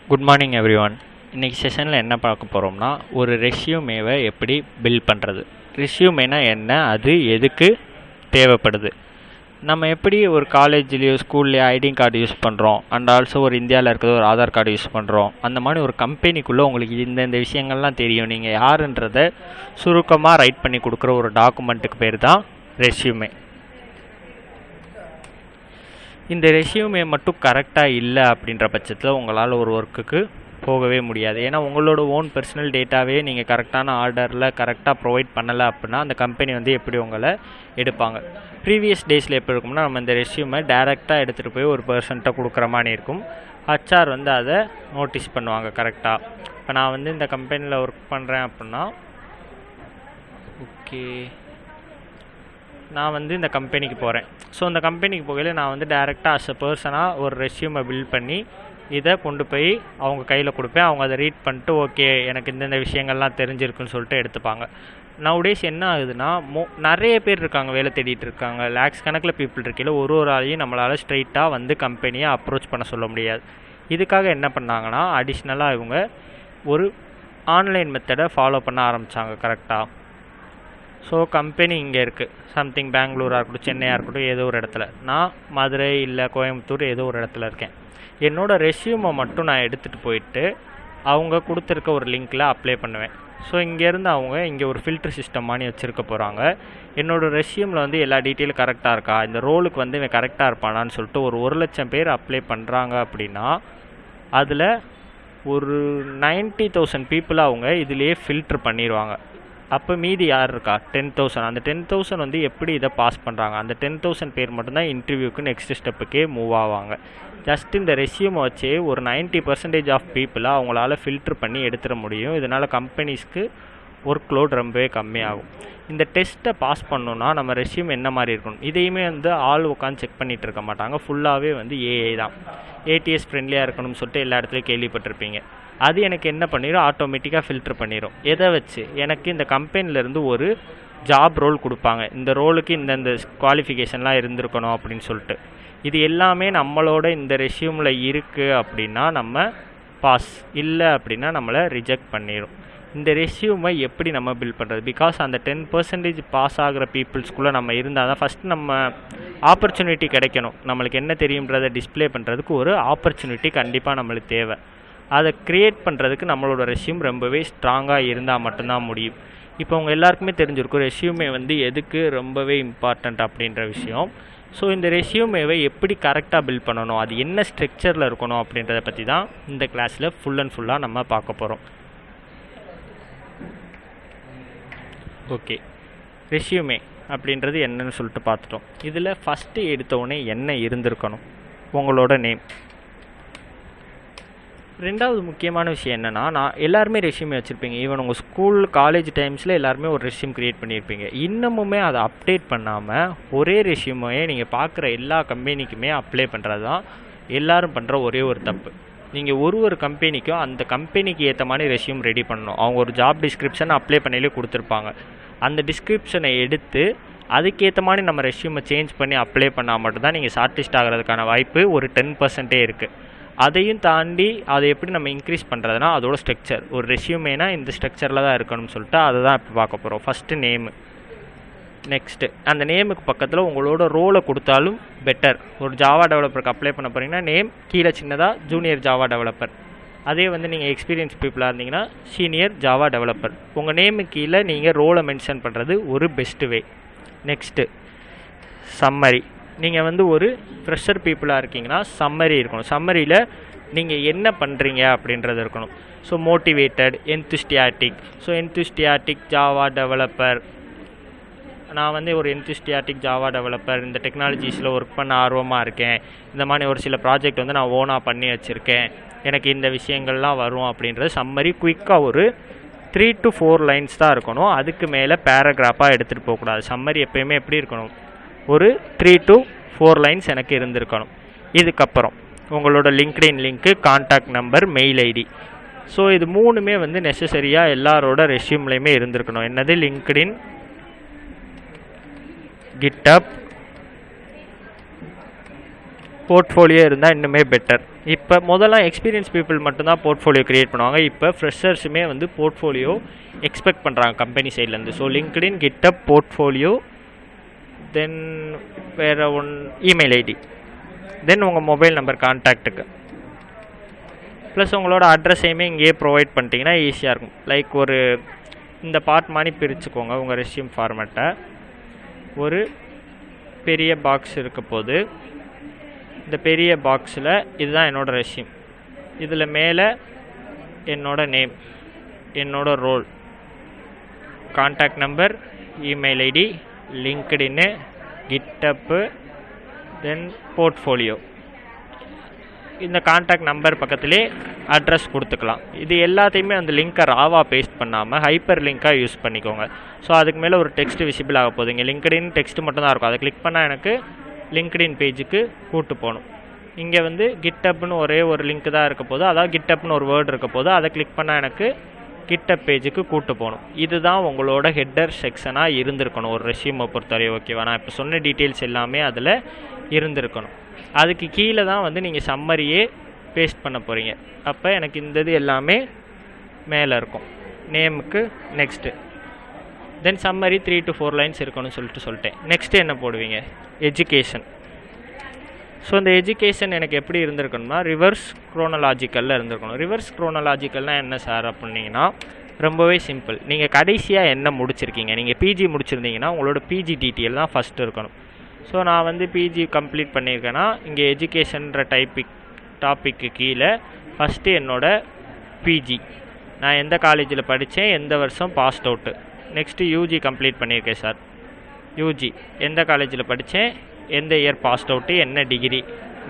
Good morning everyone. இன்றைக்கி செஷனில் என்ன பார்க்க போகிறோம்னா, ஒரு ரெஸ்யூமேவை எப்படி பில்ட் பண்ணுறது. ரெஸ்யூமேனா என்ன, அது எதுக்கு தேவைப்படுது, நம்ம எப்படி ஒரு காலேஜ்லேயோ ஸ்கூல்லையோ ஐடி கார்டு யூஸ் பண்ணுறோம், அண்ட் ஆல்சோ ஒரு இந்தியாவில் இருக்கிறது ஒரு ஆதார் கார்டு யூஸ் பண்ணுறோம். அந்த மாதிரி ஒரு கம்பெனிக்குள்ளே உங்களுக்கு இந்த விஷயங்கள்லாம் தெரியும், நீங்கள் யாருன்றதை சுருக்கமாக ரைட் பண்ணி கொடுக்குற ஒரு டாக்குமெண்ட்டுக்கு பேர் தான் ரெஸ்யூமே. இந்த ரெஸ்யூமே மட்டும் கரெக்டாக இல்லை அப்படின்ற பட்சத்தில் உங்களால் ஒரு ஒர்க்குக்கு போகவே முடியாது. ஏன்னா உங்களோட ஓன் பர்சனல் டேட்டாவே நீங்கள் கரெக்டான ஆர்டரில் கரெக்டாக ப்ரொவைட் பண்ணலை அப்படின்னா அந்த கம்பெனி எப்படி உங்களை எடுப்பாங்க. ப்ரீவியஸ் டேஸில் எப்படி இருக்கும்னா, நம்ம இந்த ரெஸ்யூமை டேரெக்டாக எடுத்துகிட்டு போய் ஒரு பர்சன்ட்ட கொடுக்குற மாதிரி இருக்கும். ஹச்ஆர் அதை நோட்டீஸ் பண்ணுவாங்க கரெக்டாக. இப்போ நான் இந்த கம்பெனியில் ஒர்க் பண்ணுறேன் அப்படின்னா, ஓகே, நான் இந்த கம்பெனிக்கு போகிறேன். ஸோ இந்த கம்பெனிக்கு போகையில் நான் டேரெக்டாக அஸ் அ பர்சனாக ஒரு ரெஸ்யூமை பில்ட் பண்ணி இதை கொண்டு போய் அவங்க கையில் கொடுப்பேன். அவங்க அதை ரீட் பண்ணிட்டு ஓகே எனக்கு இந்தந்த விஷயங்கள்லாம் தெரிஞ்சிருக்குன்னு சொல்லிட்டு எடுத்துப்பாங்க. நowadays என்ன ஆகுதுன்னா, நிறைய பேர் இருக்காங்க, வேலை தேடிட்டு இருக்காங்க, லேக்ஸ் கணக்கில் பீப்புள் இருக்கையில் ஒரு ஆளையும் நம்மளால் ஸ்ட்ரைட்டாக கம்பெனியை அப்ரோச் பண்ண சொல்ல முடியாது. இதுக்காக என்ன பண்ணாங்கன்னா, அடிஷ்னலாக இவங்க ஒரு ஆன்லைன் மெத்தடை ஃபாலோ பண்ண ஆரம்பித்தாங்க கரெக்டாக. ஸோ கம்பெனி இங்கே இருக்குது, சம்திங் பெங்களூராக இருக்கட்டும், சென்னையாக இருக்கட்டும், ஏதோ ஒரு இடத்துல, நான் மதுரை இல்லை கோயம்புத்தூர் ஏதோ ஒரு இடத்துல இருக்கேன். என்னோடய ரெஸ்யூமை மட்டும் நான் எடுத்துகிட்டு போயிட்டு அவங்க கொடுத்துருக்க ஒரு லிங்க்கில் அப்ளை பண்ணுவேன். ஸோ இங்கேருந்து அவங்க இங்கே ஒரு ஃபில்டர் சிஸ்டம் மாதிரி வச்சுருக்க போகிறாங்க. என்னோடய ரெஸ்யூமில் எல்லா டீட்டெயிலும் கரெக்டாக இருக்கா, இந்த ரோலுக்கு இவன் கரெக்டாக இருப்பானான்னு சொல்லிட்டு ஒரு 1,00,000 பேர் அப்ளை பண்ணுறாங்க அப்படின்னா அதில் ஒரு 90,000 பீப்புளை அவங்க இதிலேயே ஃபில்ட்ரு பண்ணிடுவாங்க. அப்போ மீதி யார் இருக்கா, 10,000. அந்த 10,000 எப்படி இதை பாஸ் பண்ணுறாங்க, அந்த 10,000 பேர் மட்டும்தான் இன்டர்வியூக்கு நெக்ஸ்ட் ஸ்டெப்புக்கே மூவ் ஆவாங்க. ஜஸ்ட் இந்த ரெஸ்யூமை வச்சே ஒரு 90% ஆஃப் பீப்புளை அவங்களால ஃபில்ட்ரு பண்ணி எடுத்துட முடியும். இதனால் கம்பெனிஸ்க்கு ஒர்க் லோட் ரொம்பவே கம்மியாகும். இந்த டெஸ்ட்டை பாஸ் பண்ணணுன்னா நம்ம ரெஸ்யூம் என்ன மாதிரி இருக்கணும், இதையுமே ஆள் உட்காந்து செக் பண்ணிகிட்டு இருக்க மாட்டாங்க. ஃபுல்லாகவே ஏஐ தான். ஏடிஎஸ் ஃப்ரெண்ட்லியாக இருக்கணும்னு சொல்லிட்டு எல்லா இடத்துலையும் கேள்விப்பட்டிருப்பீங்க. அது எனக்கு என்ன பண்ணிடும், ஆட்டோமேட்டிக்காக ஃபில்ட்ரு பண்ணிடும். எதை வச்சு, எனக்கு இந்த கம்பெனிலேருந்து ஒரு ஜாப் ரோல் கொடுப்பாங்க, இந்த ரோலுக்கு இந்தந்த குவாலிஃபிகேஷன்லாம் இருந்திருக்கணும் அப்படின்னு சொல்லிட்டு. இது எல்லாமே நம்மளோட இந்த ரெஸ்யூமில் இருக்குது அப்படின்னா நம்ம பாஸ், இல்லை அப்படின்னா நம்மளை ரிஜெக்ட் பண்ணிடும். இந்த ரெஸ்யூமை எப்படி நம்ம பில்ட் பண்ணுறது, பிகாஸ் அந்த 10% பாஸ் ஆகிற பீப்புள்ஸ்குள்ளே நம்ம இருந்தால் தான் ஃபஸ்ட்டு நம்ம ஆப்பர்ச்சுனிட்டி கிடைக்கணும். நம்மளுக்கு என்ன தெரியுன்றதை டிஸ்பிளே பண்ணுறதுக்கு ஒரு ஆப்பர்ச்சுனிட்டி கண்டிப்பாக நம்மளுக்கு தேவை. அதை க்ரியேட் பண்ணுறதுக்கு நம்மளோட ரெஸ்யூம் ரொம்பவே ஸ்ட்ராங்காக இருந்தால் மட்டும்தான் முடியும். இப்போ உங்கள் எல்லாருக்குமே தெரிஞ்சிருக்கும் ரெஸ்யூமே எதுக்கு ரொம்பவே இம்பார்ட்டண்ட் அப்படின்ற விஷயம். ஸோ இந்த ரெஸ்யூமேவை எப்படி கரெக்டாக பில்ட் பண்ணணும், அது என்ன ஸ்ட்ரக்சரில் இருக்கணும் அப்படின்றத பற்றி தான் இந்த கிளாஸில் ஃபுல் அண்ட் ஃபுல்லாக நம்ம பார்க்க போகிறோம். ஓகே, ரெஸ்யூமே அப்படின்றது என்னன்னு சொல்லிட்டு பார்த்துட்டோம். இதில் ஃபஸ்ட்டு எடுத்தோடனே என்ன இருந்திருக்கணும், உங்களோட நேம். ரெண்டாவது முக்கியமான விஷயம் என்னென்னா, நான் எல்லாருமே ரெஸ்யூமே வச்சுருப்பீங்க. ஈவன் உங்கள் ஸ்கூல் காலேஜ் டைம்ஸில் எல்லாருமே ஒரு ரெஸ்யூம் க்ரியேட் பண்ணியிருப்பீங்க. இன்னமுமே அதை அப்டேட் பண்ணாமல் ஒரே ரெஸ்யூமையே நீங்கள் பார்க்குற எல்லா கம்பெனிக்குமே அப்ளை பண்ணுறது தான் எல்லோரும் பண்ணுற ஒரே ஒரு தப்பு. நீங்கள் ஒரு கம்பெனிக்கும் அந்த கம்பெனிக்கு ஏற்ற மாதிரி ரெஸ்யூம் ரெடி பண்ணணும். அவங்க ஒரு ஜாப் டிஸ்கிரிப்ஷன் அப்ளை பண்ணையிலே கொடுத்துருப்பாங்க. அந்த டிஸ்கிரிப்ஷனை எடுத்து அதுக்கேற்ற மாதிரி நம்ம ரெஸ்யூமை சேஞ்ச் பண்ணி அப்ளை பண்ணால் மட்டும்தான் நீங்கள் ஷார்ட் லிஸ்ட் ஆகிறதுக்கான வாய்ப்பு ஒரு 10% இருக்குது. அதையும் தாண்டி அதை எப்படி நம்ம இன்க்ரீஸ் பண்ணுறதுனா அதோட ஸ்ட்ரக்சர், ஒரு ரெஸ்யூமேனா இந்த ஸ்ட்ரக்சரில் தான் இருக்கணும்னு சொல்லிட்டு அதை தான் இப்போ பார்க்க போகிறோம். ஃபஸ்ட்டு நேமு, நெக்ஸ்ட்டு அந்த நேமுக்கு பக்கத்தில் உங்களோட ரோலை கொடுத்தாலும் பெட்டர். ஒரு ஜாவா டெவலப்பருக்கு அப்ளை பண்ண போகிறீங்கன்னா நேம் கீழே சின்னதாக ஜூனியர் ஜாவா டெவலப்பர். அதே நீங்கள் எக்ஸ்பீரியன்ஸ் பீப்புளாக இருந்தீங்கன்னா சீனியர் ஜாவா டெவலப்பர். உங்கள் நேமு கீழே நீங்கள் ரோலை மென்ஷன் பண்ணுறது ஒரு பெஸ்ட்டு வே. Next summary. நீங்கள் ஒரு ஃப்ரெஷர் பீப்புளாக இருக்கீங்கன்னா சம்மரி இருக்கணும். சம்மரியில் நீங்கள் என்ன பண்ணுறீங்க அப்படின்றது இருக்கணும். So motivated, enthusiastic. So enthusiastic Java developer, நான் ஒரு என்துஸ்டியாட்டிக் ஜாவா டெவலப்பர், இந்த டெக்னாலஜிஸில் ஒர்க் பண்ண ஆர்வமாக இருக்கேன், இந்த மாதிரி ஒரு சில ப்ராஜெக்ட் நான் ஓனாக பண்ணி வச்சுருக்கேன், எனக்கு இந்த விஷயங்கள்லாம் வரும் அப்படின்றது சம்மரி. குயிக்காக ஒரு 3 to 4 லைன்ஸ் தான் இருக்கணும். அதுக்கு மேலே பேராகிராஃபாக எடுத்துகிட்டு போகக்கூடாது. சம்மரி எப்போயுமே எப்படி இருக்கணும், ஒரு 3 to 4 லைன்ஸ் எனக்கு இருந்திருக்கணும். இதுக்கப்புறம் உங்களோட லிங்க்டின் லிங்க்கு, contact number, mail ID. So இது மூணுமே நெசசரியாக எல்லாரோட ரெஸ்யூம்லேயுமே இருந்திருக்கணும். என்னது, லிங்க்டின், கிட்டப், போர்ட்ஃபோலியோ இருந்தால் இன்னுமே பெட்டர். இப்போ முதல்ல எக்ஸ்பீரியன்ஸ் பீப்புள் மட்டும்தான் போர்ட்ஃபோலியோ க்ரியேட் பண்ணுவாங்க. இப்போ ஃப்ரெஷர்ஸுமே வந்து போர்ட்ஃபோலியோ எக்ஸ்பெக்ட் பண்ணுறாங்க கம்பெனி சைட்லேருந்து. ஸோ லிங்க்டின், கிட்டப், போர்ட்ஃபோலியோ, தென் வேறு இமெயில் ஐடி, தென் உங்கள் மொபைல் நம்பர் கான்டாக்ட்டுக்கு, ப்ளஸ் உங்களோட அட்ரஸையுமே இங்கேயே ப்ரொவைட் பண்ணிட்டீங்கன்னா ஈஸியாக இருக்கும். லைக் ஒரு இந்த பார்ட் மாதிரி பிரிச்சுக்கோங்க உங்கள் ரெஸ்யூம் ஃபார்மேட்டை. ஒரு பெரிய பாக்ஸ் இருக்க போது இந்த பெரிய பாக்ஸில் இதுதான் என்னோடய ரெஸ்யூம். இதில் மேலே என்னோடய நேம், என்னோடய role, contact number, email ID, LinkedIn, GitHub, then portfolio. இந்த கான்டாக்ட் நம்பர் பக்கத்துலேயே அட்ரஸ் கொடுத்துக்கலாம். இது எல்லாத்தையுமே அந்த லிங்க்கை ராவாக பேஸ்ட் பண்ணாமல் ஹைப்பர் லிங்க்காக யூஸ் பண்ணிக்கோங்க. ஸோ அதுக்கு மேலே ஒரு டெக்ஸ்ட் விசிபிள் ஆக போகுது. இங்கே லிங்க்டின் டெக்ஸ்ட் மட்டும் தான் இருக்கும். அதை கிளிக் பண்ணால் எனக்கு லிங்க்டின் பேஜுக்கு கூட்டு போகணும். இங்கே வந்து கிட்டப்னு ஒரே ஒரு லிங்க் தான் இருக்க போது, அதாவது கிட்டப்னு ஒரு வேர்டு இருக்க போது, அதை கிளிக் பண்ணால் எனக்கு கிட்டப் பேஜுக்கு கூட்டு போகணும். இதுதான் உங்களோட ஹெட்டர் செக்ஷனாக இருந்திருக்கணும் ஒரு ரெஸ்யூமை பொறுத்தவரை. ஓகேவா? நான் இப்போ சொன்ன டீட்டெயில்ஸ் எல்லாமே அதில் இருந்திருக்கணும். அதுக்கு கீழே தான் வந்து நீங்கள் சம்மரியே பேஸ்ட் பண்ண போகிறீங்க. அப்போ எனக்கு இந்த இது எல்லாமே மேலே இருக்கும். நேமுக்கு next, then summary 3 to 4 lines இருக்கணும்னு சொல்லிட்டேன். நெக்ஸ்ட்டு என்ன போடுவீங்க? எஜுகேஷன். ஸோ இந்த எஜுகேஷன் எனக்கு எப்படி இருந்திருக்கணும்னா ரிவர்ஸ் குரோனலாஜிக்கலில் இருந்திருக்கணும். ரிவர்ஸ் குரோனலாஜிக்கல்னால் என்ன சார் அப்படின்னீங்கன்னா ரொம்பவே சிம்பிள். நீங்கள் கடைசியாக என்ன முடிச்சிருக்கீங்க? நீங்கள் பிஜி முடிச்சிருந்தீங்கன்னா உங்களோட பிஜி டீட்டெயில் தான் ஃபஸ்ட்டு இருக்கணும். ஸோ நான் வந்து பிஜி கம்ப்ளீட் பண்ணியிருக்கேன்னா இங்கே எஜுகேஷன்ற டாப்பிக்கு கீழே ஃபஸ்ட்டு என்னோடய பிஜி, நான் எந்த காலேஜில் படித்தேன், எந்த வருஷம் passed out. Next UG complete பண்ணியிருக்கேன் சார். யூஜி எந்த காலேஜில் படித்தேன், எந்த இயர் பாஸ்ட் அவுட்டு, என்ன டிகிரி.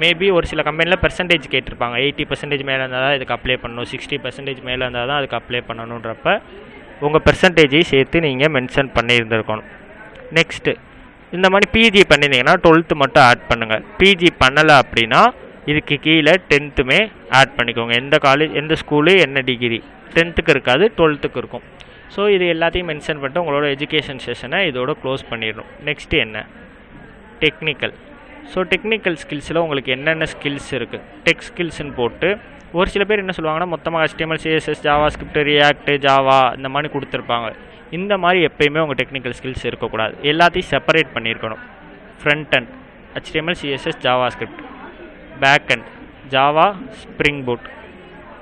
மேபி ஒரு சில கம்பெனியில் பெர்சன்டேஜ் கேட்டிருப்பாங்க. 80% மேலே இருந்தால் தான் இதுக்கு அப்ளை பண்ணணும், 60% மேலே இருந்தால் தான் அதுக்கு அப்ளை பண்ணணுன்றப்ப உங்கள் பெர்சன்டேஜையும் சேர்த்து நீங்கள் மென்ஷன் பண்ணியிருந்துருக்கணும். நெக்ஸ்ட்டு இந்த மாதிரி பிஜி பண்ணியிருந்தீங்கன்னா 12th மட்டும் ஆட் பண்ணுங்கள். பிஜி பண்ணலை அப்படின்னா இதுக்கு கீழே 10th ஆட் பண்ணிக்கோங்க. எந்த காலேஜ், எந்த ஸ்கூலு, என்ன டிகிரி. 10th இருக்காது, 12th இருக்கும். ஸோ இது எல்லாத்தையும் மென்ஷன் பண்ணிட்டு உங்களோட எஜுகேஷன் செஷனை இதோட க்ளோஸ் பண்ணிடணும். நெக்ஸ்ட்டு என்ன? டெக்னிக்கல். ஸோ டெக்னிக்கல் ஸ்கில்ஸில் உங்களுக்கு என்னென்ன ஸ்கில்ஸ் இருக்குது, டெக் ஸ்கில்ஸ்ன்னு போட்டு ஒரு சில பேர் என்ன சொல்லுவாங்கன்னா மொத்தமாக HTML, CSS, JavaScript, React, Java இந்த மாதிரி கொடுத்துருப்பாங்க. இந்த மாதிரி எப்பயுமே உங்கள் டெக்னிக்கல் ஸ்கில்ஸ் இருக்கக்கூடாது. எல்லாத்தையும் செப்பரேட் பண்ணியிருக்கணும். Front end HTML, CSS, JavaScript, back end Java, Spring Boot,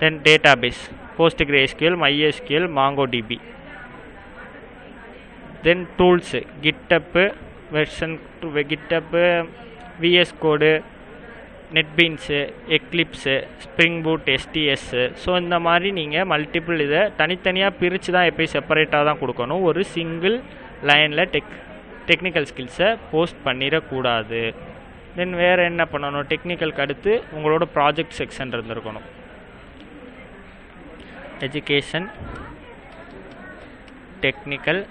then database PostgreSQL, MySQL, MongoDB, then tools GitHub, version GitHub, VS code, NetBeans, Eclipse, Spring Boot, STS. So இந்த மாதிரி நீங்கள் multiple இதை தனித்தனியாக பிரித்து தான் எப்போயும் செப்பரேட்டாக தான் கொடுக்கணும். ஒரு சிங்கிள் லைனில் டெக்னிக்கல் ஸ்கில்ஸை போஸ்ட் பண்ணிடக்கூடாது. தென் வேறு என்ன பண்ணணும்? டெக்னிக்கலுக்கு அடுத்து உங்களோட ப்ராஜெக்ட் செக்ஷன் இருந்திருக்கணும். எஜுகேஷன், டெக்னிக்கல்,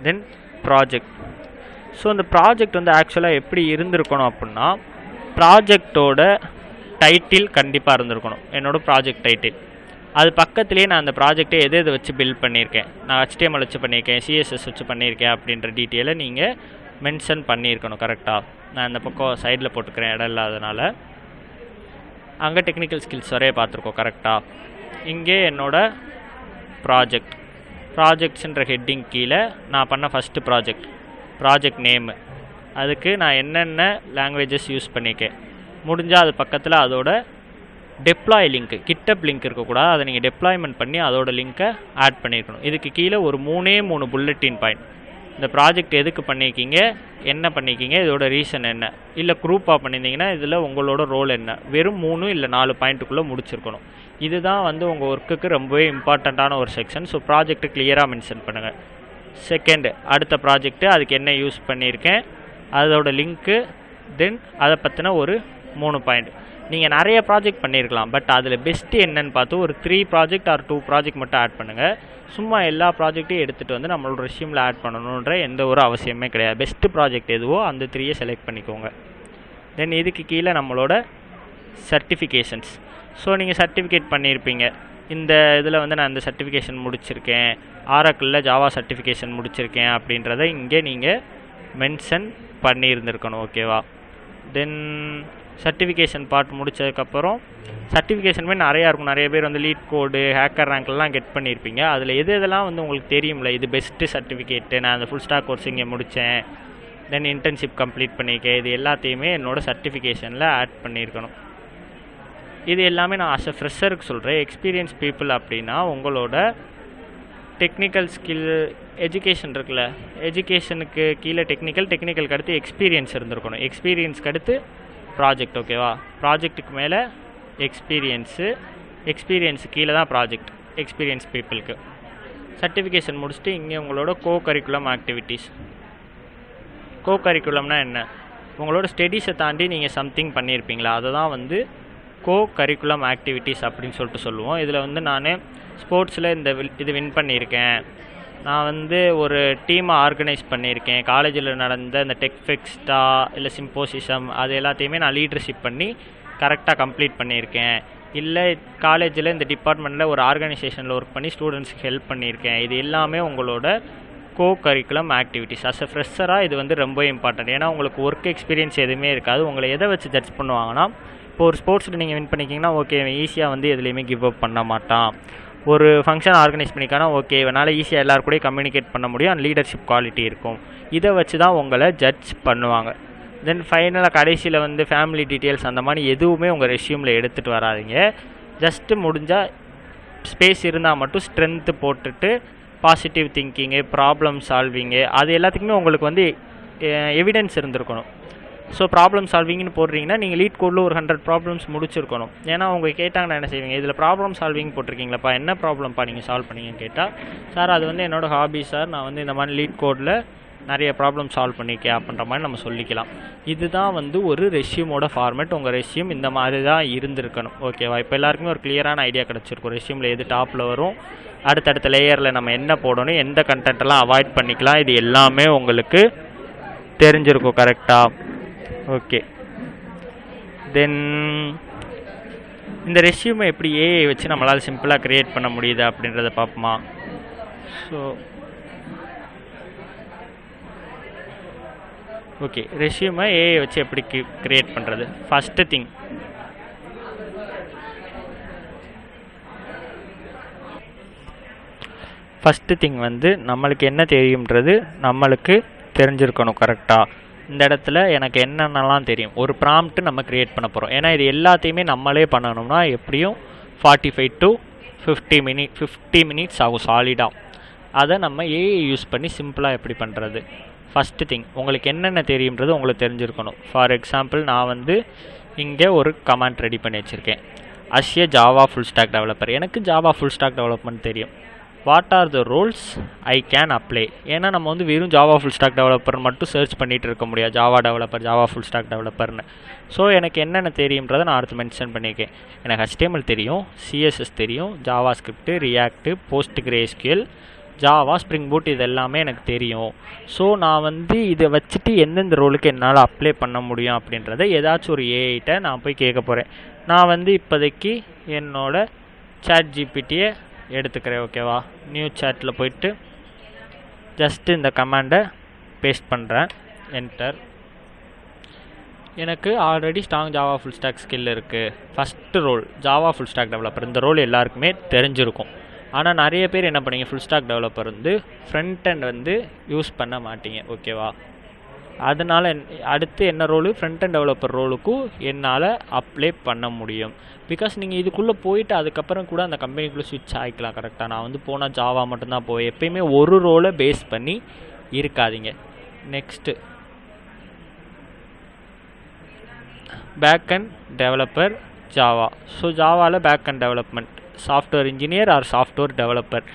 தென் ப்ராஜெக்ட். ஸோ இந்த ப்ராஜெக்ட் வந்து ஆக்சுவலாக எப்படி இருந்திருக்கணும் அப்படின்னா ப்ராஜெக்டோட டைட்டில் கண்டிப்பாக இருந்திருக்கணும். என்னோடய ப்ராஜெக்ட் டைட்டில், அது பக்கத்துலேயே நான் அந்த ப்ராஜெக்டை எது வச்சு பில்ட் பண்ணியிருக்கேன், நான் HTML வச்சு பண்ணியிருக்கேன், CSS வச்சு பண்ணியிருக்கேன் அப்படின்ற டீட்டெயிலை நீங்கள் மென்ஷன் பண்ணியிருக்கணும் கரெக்டாக. நான் இந்த பக்கம் சைடில் போட்டுக்கிறேன் இடம் இல்லாதனால. அங்கே டெக்னிக்கல் ஸ்கில்ஸ் வரைய பார்த்துருக்கோம் கரெக்டாக. இங்கே என்னோடய ப்ராஜெக்ட்ஸுன்ற ஹெட்டிங் கீழே நான் பண்ண ஃபஸ்ட்டு ப்ராஜெக்ட் நேமு, அதுக்கு நான் என்னென்ன லாங்குவேஜஸ் யூஸ் பண்ணியிருக்கேன். முடிஞ்சால் அது பக்கத்தில் அதோட டெப்ளாய் லிங்க்கு, கிட்டப் லிங்க் இருக்கக்கூடாது, அதை நீங்கள் டெப்ளாய்மெண்ட் பண்ணி அதோட லிங்க்கை ஆட் பண்ணியிருக்கணும். இதுக்கு கீழே ஒரு 3 புல்லட்டின் பாயிண்ட். இந்த ப்ராஜெக்ட் எதுக்கு பண்ணியிருக்கீங்க, என்ன பண்ணியிருக்கீங்க, இதோட ரீசன் என்ன, இல்லை குரூப்பாக பண்ணியிருந்தீங்கன்னா இதில் உங்களோட ரோல் என்ன, வெறும் 3 இல்லை 4 பாயிண்ட்டுக்குள்ளே முடிச்சிருக்கணும். இதுதான் வந்து உங்கள் ஒர்க்குக்கு ரொம்பவே இம்பார்ட்டண்ட்டான ஒரு செக்ஷன். ஸோ ப்ராஜெக்ட்டு கிளியராக மென்ஷன் பண்ணுங்கள். செகண்டு, அடுத்த ப்ராஜெக்ட்டு, அதுக்கு என்ன யூஸ் பண்ணியிருக்கேன், அதோட லிங்க்கு, தென் அதை பற்றின ஒரு 3 பாயிண்ட். நீங்கள் நிறைய ப்ராஜெக்ட் பண்ணியிருக்கலாம், பட் அதில் பெஸ்ட்டு என்னன்னு பார்த்து ஒரு 3 ப்ராஜெக்ட் ஆர் 2 ப்ராஜெக்ட் மட்டும் ஆட் பண்ணுங்கள். சும்மா எல்லா ப்ராஜெக்ட்டையும் எடுத்துகிட்டு வந்து நம்மளோட ரெஸ்யூமில் ஆட் பண்ணணுன்ற எந்த ஒரு அவசியமே கிடையாது. பெஸ்ட்டு ப்ராஜெக்ட் எதுவோ அந்த 3 செலக்ட் பண்ணிக்கோங்க. தென் இதுக்கு கீழே நம்மளோட சர்டிஃபிகேஷன்ஸ். ஸோ நீங்கள் சர்டிஃபிகேட் பண்ணியிருப்பீங்க, இந்த இதில் வந்து நான் இந்த சர்டிஃபிகேஷன் முடிச்சிருக்கேன், ஆரக்கிளில் ஜாவா சர்டிஃபிகேஷன் முடிச்சிருக்கேன் அப்படின்றத இங்கே நீங்கள் மென்ஷன் பண்ணியிருந்துருக்கணும். ஓகேவா? தென் சர்டிஃபிகேஷன் பார்ட் முடித்ததுக்கப்புறம் சர்டிஃபிகேஷனுமே நிறையா இருக்கும். நிறைய பேர் வந்து லீட் கோடு, ஹேக்கர் ரேங்க்லாம் கெட் பண்ணியிருப்பீங்க. அதில் எதெல்லாம் வந்து உங்களுக்கு தெரியும்ல, இது பெஸ்ட்டு சர்டிஃபிகேட்டு, நான் அந்த ஃபுல் ஸ்டாக் கோர்ஸ் இங்கே முடித்தேன், தென் இன்டர்ன்ஷிப் கம்ப்ளீட் பண்ணியிருக்கேன், இது எல்லாத்தையுமே என்னோடய சர்டிஃபிகேஷனில் ஆட் பண்ணியிருக்கணும். இது எல்லாமே நான் அஸ் அ ஃப்ரெஷருக்கு சொல்கிறேன். எக்ஸ்பீரியன்ஸ் பீப்புள் அப்படின்னா உங்களோட டெக்னிக்கல் ஸ்கில், எஜுகேஷன் இருக்குல்ல, எஜுகேஷனுக்கு கீழே டெக்னிக்கலுக்கு அடுத்து எக்ஸ்பீரியன்ஸ் இருந்திருக்கணும். எக்ஸ்பீரியன்ஸ்க்கு அடுத்து ப்ராஜெக்ட், ஓகேவா? ப்ராஜெக்ட்டுக்கு மேலே எக்ஸ்பீரியன்ஸு கீழே தான் ப்ராஜெக்ட். எக்ஸ்பீரியன்ஸ் பீப்புளுக்கு சர்டிஃபிகேஷன் முடிச்சுட்டு இங்கே உங்களோட கரிக்குலம் ஆக்டிவிட்டீஸ். கரிக்குலம்னா என்ன? உங்களோட ஸ்டடீஸை தாண்டி நீங்கள் சம்திங் பண்ணியிருப்பீங்களா, அதை தான் வந்து கரிக்குலம் ஆக்டிவிட்டீஸ் அப்படின்னு சொல்லிட்டு சொல்லுவோம். இதில் வந்து நான் ஸ்போர்ட்ஸில் இது வின் பண்ணியிருக்கேன், நான் வந்து ஒரு டீமை ஆர்கனைஸ் பண்ணியிருக்கேன், காலேஜில் நடந்த இந்த டெக் ஃபெக்ஸ்டா இல்லை சிம்போசிசம் அது எல்லாத்தையுமே நான் லீடர்ஷிப் பண்ணி கரெக்டாக கம்ப்ளீட் பண்ணியிருக்கேன், இல்லை காலேஜில் இந்த டிபார்ட்மெண்ட்டில் ஒரு ஆர்கனைசேஷனில் ஒர்க் பண்ணி ஸ்டூடெண்ட்ஸ்க்கு ஹெல்ப் பண்ணியிருக்கேன். இது எல்லாமே உங்களோட கரிக்குலம் ஆக்டிவிட்டீஸ். அஸ் அ ஃப்ரெஷராக இது வந்து ரொம்ப இம்பார்ட்டன்ட். ஏன்னா உங்களுக்கு ஒர்க் எக்ஸ்பீரியன்ஸ் எதுவுமே இருக்காது. உங்களை எதை வச்சு ஜட்ஜ் பண்ணுவாங்கன்னா, இப்போ ஒரு ஸ்போர்ட்ஸில் நீங்கள் வின் பண்ணிக்கிங்கன்னா ஓகே, ஈஸியாக வந்து எதுலேயுமே கிவ் அப் பண்ண மாட்டான். ஒரு ஃபங்க்ஷன் ஆர்கனைஸ் பண்ணிக்கானா ஓகே, இவனால் ஈஸியாக எல்லாருக்கூடயும் கம்யூனிகேட் பண்ண முடியும், அண்ட் லீடர்ஷிப் குவாலிட்டி இருக்கும். இதை வச்சு தான் உங்களை ஜட்ஜ் பண்ணுவாங்க. தென் ஃபைனலாக கடைசியில் வந்து ஃபேமிலி டீட்டெயில்ஸ் அந்த மாதிரி எதுவுமே உங்கள் ரெஸ்யூமில் எடுத்துகிட்டு வராதிங்க. ஜஸ்ட்டு முடிஞ்சால் ஸ்பேஸ் இருந்தால் மட்டும் ஸ்ட்ரென்த்து போட்டுட்டு பாசிட்டிவ் திங்கிங்கு, ப்ராப்ளம் சால்விங்கு, அது எல்லாத்துக்குமே உங்களுக்கு வந்து எவிடன்ஸ் இருந்திருக்கணும். ஸோ ப்ராப்ளம் சால்விங்னு போடுறீங்கன்னா நீங்கள் லீட் கோடில் ஒரு 100 ப்ராப்ளம்ஸ் முடிச்சிருக்கணும். ஏன்னா அவங்க கேட்டாங்கன்னா என்ன செய்வீங்க, இதில் ப்ராப்ளம் சால்விங் போட்டிருக்கீங்களப்பா, என்ன ப்ராப்ளம்ப்பா நீங்கள் சால்வ் பண்ணீங்கன்னு கேட்டால், சார் அது வந்து என்னோடய ஹாபி சார், நான் வந்து இந்த மாதிரி லீட் கோடில் நிறைய ப்ராப்ளம் சால்வ் பண்ணியிருக்கேன் அப்படின்ற மாதிரி நம்ம சொல்லிக்கலாம். இதுதான் வந்து ஒரு ரெஸ்யூமோட ஃபார்மேட். உங்கள் ரெஸ்யூம் இந்த மாதிரி தான் இருந்திருக்கணும், ஓகேவா? இப்போ எல்லாருக்குமே ஒரு கிளியரான ஐடியா கிடச்சிருக்கும் ரெஸ்யூமில் எது டாப்பில் வரும், அடுத்தடுத்த லேயரில் நம்ம என்ன போடணும், எந்த கண்டென்ட்டெல்லாம் அவாய்ட் பண்ணிக்கலாம், இது எல்லாமே உங்களுக்கு தெரிஞ்சிருக்கும் கரெக்டாக. ஓகே, தென் இந்த ரெஸ்யூமை எப்படி ஏஐ வச்சு நம்மளால் சிம்பிளாக க்ரியேட் பண்ண முடியுது அப்படின்றத பார்ப்போமா? ஸோ ஓகே, ரெஸ்யூமை ஏஐ வச்சு எப்படி க்ரியேட் பண்ணுறது? ஃபஸ்ட்டு திங் வந்து நம்மளுக்கு என்ன தெரியும்ன்றது நம்மளுக்கு தெரிஞ்சிருக்கணும் கரெக்டாக. இந்த இடத்துல எனக்கு என்னென்னலாம் தெரியும், ஒரு ப்ராம்ப்ட் நம்ம க்ரியேட் பண்ண போகிறோம். ஏன்னா இது எல்லாத்தையுமே நம்மளே பண்ணணும்னா எப்படியும் 45 to 50 மினிட்ஸ் ஆகும் சாலிடாக. அதை நம்ம ஏஐ யூஸ் பண்ணி சிம்பிளாக எப்படி பண்ணுறது? ஃபஸ்ட்டு திங், உங்களுக்கு என்னென்ன தெரியுன்றது உங்களுக்கு தெரிஞ்சிருக்கணும். ஃபார் எக்ஸாம்பிள் நான் வந்து இங்கே ஒரு கமாண்ட் ரெடி பண்ணி வச்சுருக்கேன், as a Java full stack developer. எனக்கு ஜாவா ஃபுல் ஸ்டாக் டெவலப்மெண்ட் தெரியும். What are the roles I can apply? ஏன்னா நம்ம வந்து வெறும் ஜாவா ஃபுல் ஸ்டாக் டெவலப்பர் மட்டும் சர்ச் பண்ணிகிட்டு இருக்க முடியாது, Java developer, Java full stack டெவலப்பர்னு. ஸோ எனக்கு என்னென்ன தெரியும்ன்றதை நான் அடுத்து மென்ஷன் பண்ணியிருக்கேன். எனக்கு HTML தெரியும், CSS தெரியும், Java script, react, PostgreSQL, Java, spring boot, இது எல்லாமே எனக்கு தெரியும். ஸோ நான் வந்து இதை வச்சுட்டு எந்தெந்த ரோலுக்கு என்னால் அப்ளை பண்ண முடியும் அப்படின்றத ஏதாச்சும் ஒரு ஏஐட்ட நான் போய் கேட்க போகிறேன். நான் வந்து இப்போதைக்கு என்னோட ChatGPTயை எடுத்துக்கிறேன், ஓகேவா? நியூ சாட்டில் போயிட்டு ஜஸ்ட்டு இந்த கமாண்டை பேஸ்ட் பண்ணுறேன், என்டர். எனக்கு already strong Java full stack skill இருக்குது. First role Java full stack developer, இந்த ரோல் எல்லாருக்குமே தெரிஞ்சிருக்கும். ஆனால் நிறைய பேர் என்ன பண்ணீங்க, ஃபுல் ஸ்டாக் டெவலப்பர் வந்து ஃப்ரண்ட் அண்ட் வந்து யூஸ் பண்ண மாட்டீங்க, ஓகேவா? அதனால் அடுத்து என்ன ரோலு, ஃப்ரண்ட் அண்ட் டெவலப்பர் ரோலுக்கும் என்னால் அப்ளை பண்ண முடியும். பிகாஸ் நீங்கள் இதுக்குள்ளே போயிட்டு அதுக்கப்புறம் கூட அந்த கம்பெனிக்குள்ளே ஸ்விட்ச் ஆகிக்கலாம், கரெக்டாக? நான் வந்து போனால் ஜாவா மட்டும்தான் போவேன். எப்பயுமே ஒரு ரோலை பேஸ் பண்ணி இருக்காதீங்க. Next back end developer Java. So ஜாவாவில் back end development, software engineer or software developer,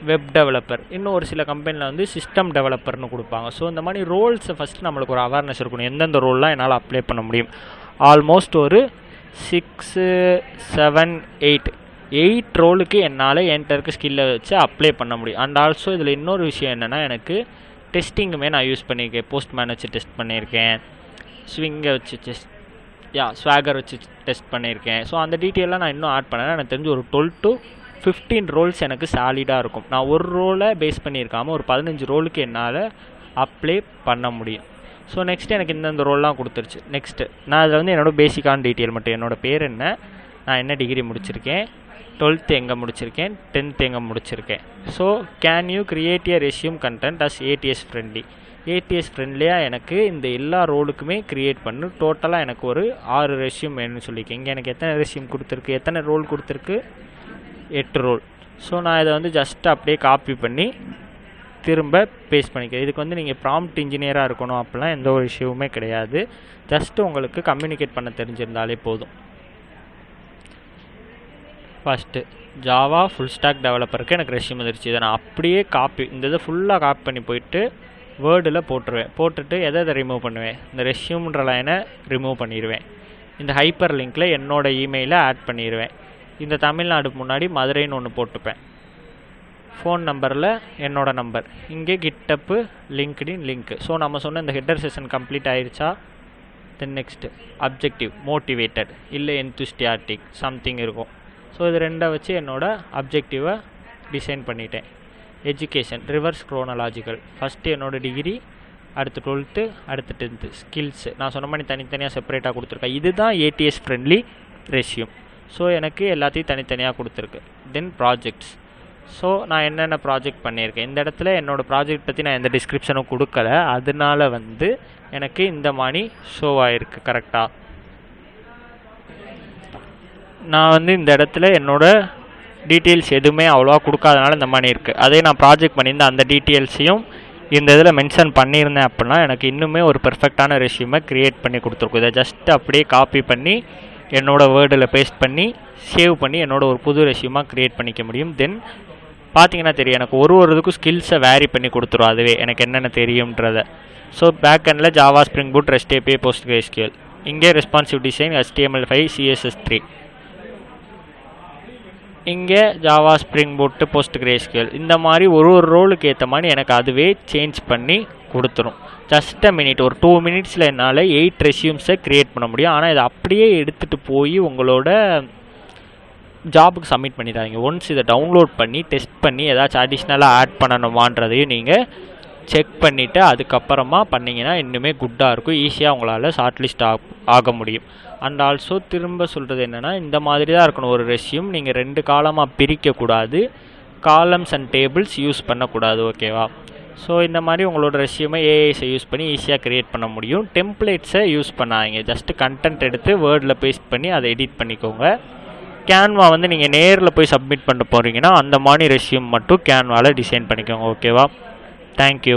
web developer, இன்னும் ஒரு சில கம்பெனியில் வந்து சிஸ்டம் டெவலப்பர்னு கொடுப்பாங்க. ஸோ இந்த மாதிரி ரோல்ஸை ஃபஸ்ட்டு நம்மளுக்கு ஒரு அவேர்னஸ் இருக்கணும், எந்தெந்த ரோல்லாம் என்னால் அப்ளை பண்ண முடியும். ஆல்மோஸ்ட் ஒரு 6, 7, 8 ரோலுக்கு என்னால் என்கிட்ட இருக்க ஸ்கில்லை வச்சு அப்ளை பண்ண முடியும். அண்ட் ஆல்சோ இதில் இன்னொரு விஷயம் என்னென்னா, எனக்கு டெஸ்டிங்குமே நான் யூஸ் பண்ணியிருக்கேன். போஸ்ட்மேன் வச்சு டெஸ்ட் பண்ணியிருக்கேன், ஸ்விங்கை வச்சு ஸ்வாகர் வச்சு டெஸ்ட் பண்ணியிருக்கேன். ஸோ அந்த டீட்டெயிலாம் நான் இன்னும் ஆட் பண்ணேன். எனக்கு தெரிஞ்சு ஒரு 12 to 15 ரோல்ஸ் எனக்கு சாலிடாக இருக்கும். நான் ஒரு ரோலை பேஸ் பண்ணியிருக்காமல் ஒரு 15 ரோலுக்கு என்னால் அப்ளை பண்ண முடியும். ஸோ நெக்ஸ்ட்டு எனக்கு இந்த ரோல்லாம் கொடுத்துருச்சு. நெக்ஸ்ட்டு நான் அதில் வந்து என்னோடய பேசிக்கான டீட்டெயில் மட்டும், என்னோடய பேர் என்ன, நான் என்ன டிகிரி முடிச்சிருக்கேன், 12th எங்கே முடிச்சிருக்கேன், 10th எங்கே முடிச்சிருக்கேன். So can you create a resume content as ATS friendly. ATS ஃப்ரெண்ட்லியாக எனக்கு இந்த எல்லா ரோலுக்குமே க்ரியேட் பண்ணு. டோட்டலாக எனக்கு ஒரு 6 ரெஸ்யூம் வேணும்னு சொல்லியிருக்கேன். இங்கே எனக்கு எத்தனை ரெஸ்யூம் கொடுத்துருக்கு, எத்தனை ரோல் கொடுத்துருக்கு, 8 ரோல். ஸோ நான் இதை வந்து ஜஸ்ட் அப்படியே காப்பி பண்ணி திரும்ப பேஸ்ட் பண்ணிக்கிறேன். இதுக்கு வந்து நீங்கள் ப்ராம்ப்ட் இன்ஜினியராக இருக்கணும் அப்படிலாம் எந்த ஒரு இஷ்யூவுமே கிடையாது. ஜஸ்ட்டு உங்களுக்கு கம்யூனிகேட் பண்ண தெரிஞ்சிருந்தாலே போதும். ஃபஸ்ட்டு ஜாவா ஃபுல் ஸ்டாக் டெவலப்பருக்கு எனக்கு ரெஸ்யூம் வந்துருச்சு. இதை நான் அப்படியே காப்பி, இந்த இதை ஃபுல்லாக காப்பி பண்ணி போயிட்டு வேர்டில் போட்டுருவேன். போட்டுட்டு எதை ரிமூவ் பண்ணுவேன், இந்த ரெஸ்யூம்ன்ற லைனை ரிமூவ் பண்ணிடுவேன். இந்த ஹைப்பர் லிங்க்கில் என்னோடய இமெயிலை ஆட் பண்ணிடுவேன். இந்த தமிழ்நாடு முன்னாடி மதுரைன்னு ஒன்று போட்டுப்பேன். ஃபோன் நம்பரில் என்னோடய நம்பர், இங்கே கிட்டப்பு லிங்க்டின் லிங்க்கு. ஸோ நம்ம சொன்ன இந்த ஹெட்டர் செஷன் கம்ப்ளீட் ஆயிடுச்சா. தென் நெக்ஸ்ட்டு அப்ஜெக்டிவ், மோட்டிவேட்டட் இல்லை என்தூசியாட்டிக் சம்திங் இருக்கும். ஸோ இது ரெண்டை வச்சு என்னோடய அப்ஜெக்டிவை டிசைன் பண்ணிட்டேன். எஜுகேஷன் ரிவர்ஸ் க்ரோனலாஜிக்கல், ஃபஸ்ட்டு என்னோடய டிகிரி, அடுத்து 12th, அடுத்து 10th. ஸ்கில்ஸு நான் சொன்ன மாதிரி தனித்தனியாக செப்பரேட்டாக கொடுத்துருக்கேன். இதுதான் ஏடிஎஸ் ஃப்ரெண்ட்லி ரெஸ்யூம். ஸோ எனக்கு எல்லாத்தையும் தனித்தனியாக கொடுத்துருக்கு. தென் ப்ராஜெக்ட்ஸ். ஸோ நான் என்னென்ன ப்ராஜெக்ட் பண்ணியிருக்கேன், இந்த இடத்துல என்னோடய ப்ராஜெக்ட் பற்றி நான் எந்த டிஸ்கிரிப்ஷனும் கொடுக்கல. அதனால வந்து எனக்கு இந்த மாதிரி ஷோ ஆகிருக்கு கரெக்டாக. நான் வந்து இந்த இடத்துல என்னோடய டீட்டெயில்ஸ் எதுவுமே அவ்வளோவா கொடுக்காதனால இந்த மாதிரி இருக்குது. அதே நான் ப்ராஜெக்ட் பண்ணியிருந்தேன், அந்த டீட்டெயில்ஸையும் இந்த இதில் மென்ஷன் பண்ணியிருந்தேன் அப்படின்னா எனக்கு இன்னுமே ஒரு பெர்ஃபெக்டான ரெஸ்யூமை க்ரியேட் பண்ணி கொடுத்துருக்கும். இதை ஜஸ்ட் அப்படியே காப்பி பண்ணி என்னோடய வேர்டில் பேஸ்ட் பண்ணி சேவ் பண்ணி என்னோடய ஒரு புது ரெஸ்யூமாக க்ரியேட் பண்ணிக்க முடியும். தென் பார்த்தீங்கன்னா தெரியும், எனக்கு ஒரு இதுக்கும் ஸ்கில்ஸை வேரி பண்ணி கொடுத்துரும் அதுவே எனக்கு என்னென்ன தெரியும்ன்றதை. ஸோ பேக் எண்டில் Java, spring boot, rest API, PostgreSQL. இங்கே ரெஸ்பான்சிவ் டிசைன், HTML5, CSS3. இங்கே ஜாவா, ஸ்ப்ரிங் பூட்டு, PostgreSQL. இந்த மாதிரி ஒரு ரோலுக்கு ஏற்ற மாதிரி எனக்கு அதுவே சேஞ்ச் பண்ணி கொடுத்துரும். ஜஸ்ட் அ மினிட், ஒரு 2 minutesல என்னால் 8 ரெஸ்யூம்ஸை க்ரியேட் பண்ண முடியும். ஆனால் இதை அப்படியே எடுத்துகிட்டு போய் உங்களோட ஜாபுக்கு சப்மிட் பண்ணிடாதீங்க. ஒன்ஸ் இதை டவுன்லோட் பண்ணி டெஸ்ட் பண்ணி ஏதாச்சும் அடிஷ்னலாக ஆட் பண்ணணுமான்றதையும் நீங்கள் செக் பண்ணிவிட்டு அதுக்கப்புறமா பண்ணிங்கன்னா இன்னுமே குட்டாக இருக்கும். ஈஸியாக உங்களால் ஷார்ட் லிஸ்ட் ஆக முடியும். அண்ட் ஆல்சோ திரும்ப சொல்கிறது என்னென்னா, இந்த மாதிரி தான் இருக்கணும் ஒரு ரெஸ்யூம். நீங்கள் 2 காலமாக பிரிக்கக்கூடாது, காலம்ஸ் அண்ட் டேபிள்ஸ் யூஸ் பண்ணக்கூடாது. ஓகேவா? ஸோ இந்த மாதிரி உங்களோட ரெஸ்யூமை ஏஐஸை யூஸ் பண்ணி ஈஸியாக க்ரியேட் பண்ண முடியும். டெம்ப்ளேட்ஸை யூஸ் பண்ணாதீங்க. ஜஸ்ட்டு கண்டென்ட் எடுத்து வேர்டில் பேஸ்ட் பண்ணி அதை எடிட் பண்ணிக்கோங்க. கேன்வா வந்து நீங்கள் நேரில் போய் சப்மிட் பண்ண போகிறீங்கன்னா அந்த மாதிரி ரெஸ்யூம் மட்டும் கேன்வாவில் டிசைன் பண்ணிக்கோங்க. ஓகேவா? தேங்க்யூ.